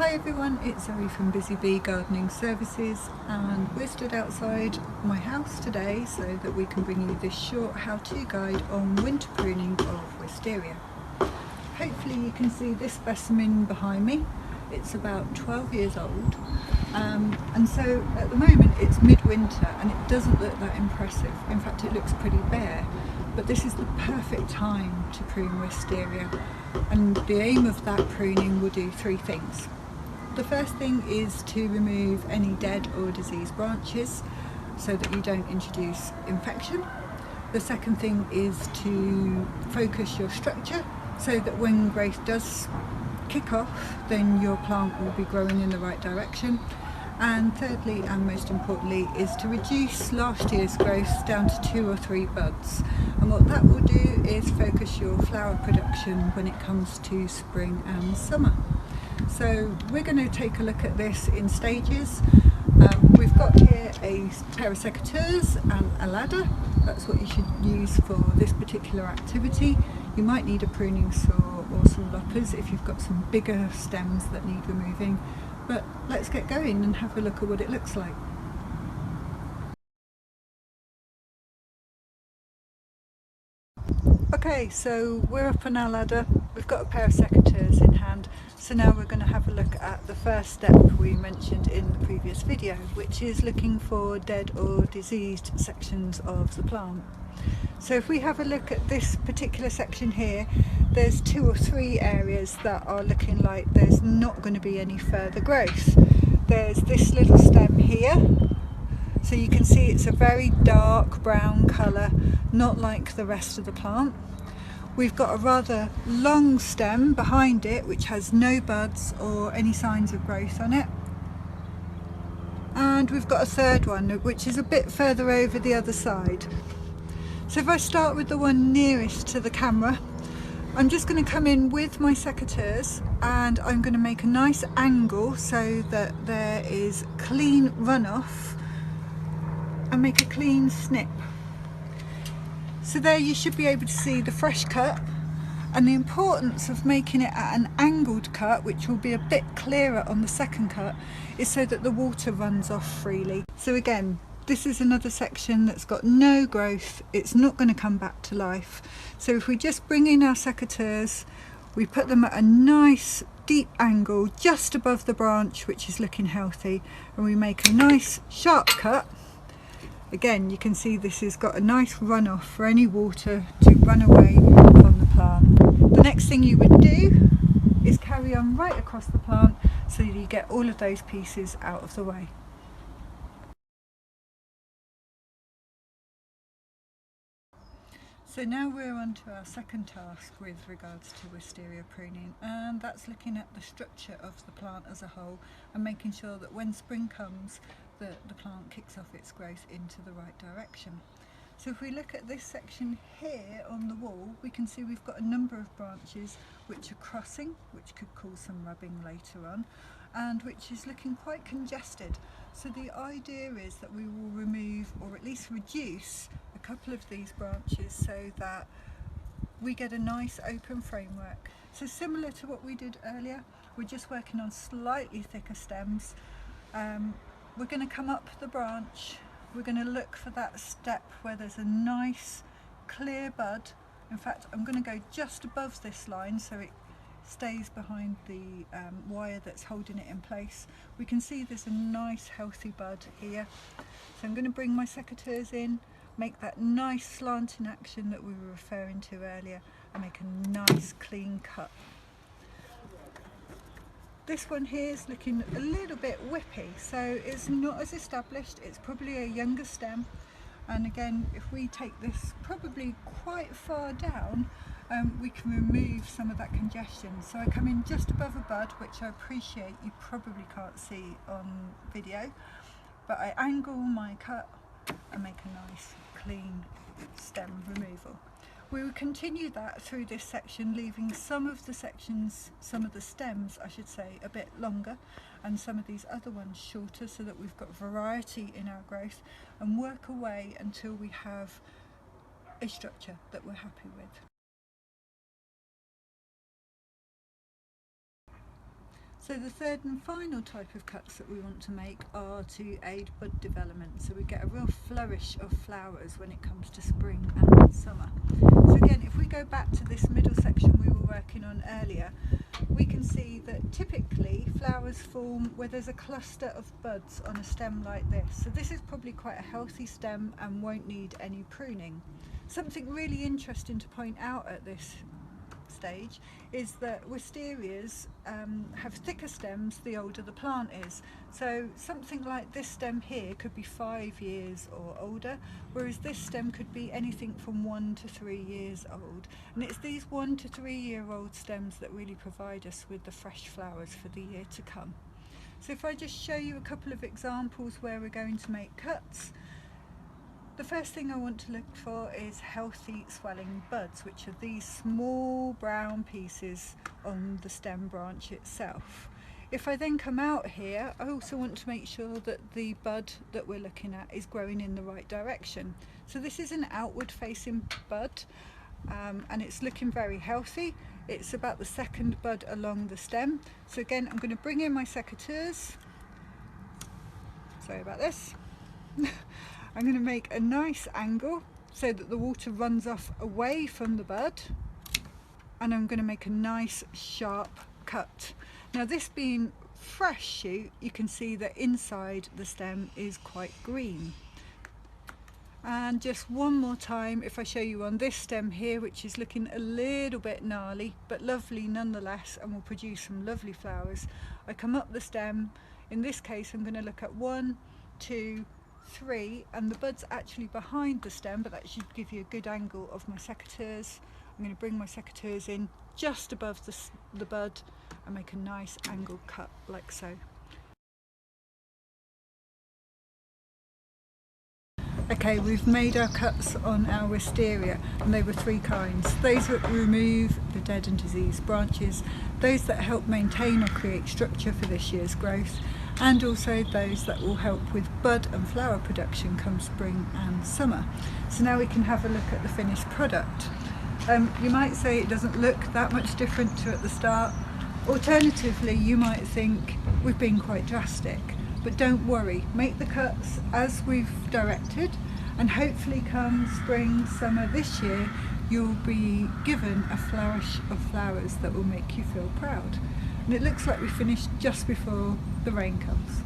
Hi everyone, it's Zoe from Busy Bee Gardening Services, and we're stood outside my house today so that we can bring you this short how-to guide on winter pruning of Wisteria. Hopefully you can see this specimen behind me. It's about 12 years old, and so at the moment it's midwinter and it doesn't look that impressive. In fact, it looks pretty bare, but this is the perfect time to prune Wisteria, and the aim of that pruning will do three things. The first thing is to remove any dead or diseased branches so that you don't introduce infection. The second thing is to focus your structure so that when growth does kick off, then your plant will be growing in the right direction. And thirdly, and most importantly, is to reduce last year's growth down to 2 or 3 buds. And what that will do is focus your flower production when it comes to spring and summer. So we're going to take a look at this in stages. We've got here a pair of secateurs and a ladder. That's what you should use for this particular activity. You might need a pruning saw or some loppers if you've got some bigger stems that need removing. But let's get going and have a look at what it looks like. Okay, so we're up on our ladder. We've got a pair of secateurs in hand. So now we're going to have a look at the first step we mentioned in the previous video, which is looking for dead or diseased sections of the plant. So if we have a look at this particular section here, there's 2 or 3 areas that are looking like there's not going to be any further growth. There's this little stem here. So you can see it's a very dark brown colour, not like the rest of the plant. We've got a rather long stem behind it which has no buds or any signs of growth on it. And we've got a third one which is a bit further over the other side. So if I start with the one nearest to the camera, I'm just going to come in with my secateurs and I'm going to make a nice angle so that there is clean runoff and make a clean snip. So there you should be able to see the fresh cut, and the importance of making it at an angled cut, which will be a bit clearer on the second cut, is so that the water runs off freely. So again, this is another section that's got no growth, it's not going to come back to life. So if we just bring in our secateurs, we put them at a nice deep angle just above the branch which is looking healthy, and we make a nice sharp cut. Again, you can see this has got a nice runoff for any water to run away from the plant. The next thing you would do is carry on right across the plant so that you get all of those pieces out of the way. So now we're on to our second task with regards to Wisteria pruning, and that's looking at the structure of the plant as a whole and making sure that when spring comes the plant kicks off its growth into the right direction. So if we look at this section here on the wall, we can see we've got a number of branches which are crossing, which could cause some rubbing later on, and which is looking quite congested. So the idea is that we will remove, or at least reduce, a couple of these branches so that we get a nice open framework. So similar to what we did earlier, we're just working on slightly thicker stems. We're going to come up the branch, we're going to look for that step where there's a nice clear bud. In fact, I'm going to go just above this line so it stays behind the wire that's holding it in place. We can see there's a nice healthy bud here. So I'm going to bring my secateurs in, make that nice slanting action that we were referring to earlier, and make a nice clean cut. This one here is looking a little bit whippy, so it's not as established, it's probably a younger stem. And again, if we take this probably quite far down, we can remove some of that congestion. So I come in just above a bud, which I appreciate you probably can't see on video, but I angle my cut and make a nice clean stem removal. We will continue that through this section, leaving some of the stems I should say, a bit longer, and some of these other ones shorter, so that we've got variety in our growth, and work away until we have a structure that we're happy with. So the third and final type of cuts that we want to make are to aid bud development, so we get a real flourish of flowers when it comes to spring and summer. So again, if we go back to this middle section we were working on earlier, we can see that typically flowers form where there's a cluster of buds on a stem like this. So this is probably quite a healthy stem and won't need any pruning. Something really interesting to point out at this stage is that wisterias have thicker stems the older the plant is. So something like this stem here could be 5 years or older, whereas this stem could be anything from 1 to 3 years old. And it's these 1 to 3 year old stems that really provide us with the fresh flowers for the year to come. So if I just show you a couple of examples where we're going to make cuts. The first thing I want to look for is healthy swelling buds, which are these small brown pieces on the stem branch itself. If I then come out here, I also want to make sure that the bud that we're looking at is growing in the right direction. So this is an outward facing bud and it's looking very healthy. It's about the second bud along the stem. So again, I'm going to bring in my secateurs. Sorry about this. I'm going to make a nice angle so that the water runs off away from the bud, and I'm going to make a nice sharp cut. Now this being fresh shoot, you can see that inside the stem is quite green. And just one more time, if I show you on this stem here, which is looking a little bit gnarly but lovely nonetheless and will produce some lovely flowers, I come up the stem. In this case I'm going to look at 1, 2, 3, and the bud's actually behind the stem, but that should give you a good angle of my secateurs. I'm going to bring my secateurs in just above the bud and make a nice angled cut like so. Okay, we've made our cuts on our wisteria, and they were 3 kinds. Those that remove the dead and diseased branches, those that help maintain or create structure for this year's growth, and also those that will help with bud and flower production come spring and summer. So now we can have a look at the finished product. You might say it doesn't look that much different to at the start. Alternatively, you might think we've been quite drastic. But don't worry, make the cuts as we've directed, and hopefully come spring, summer this year, you'll be given a flourish of flowers that will make you feel proud. And it looks like we finished just before the rain comes.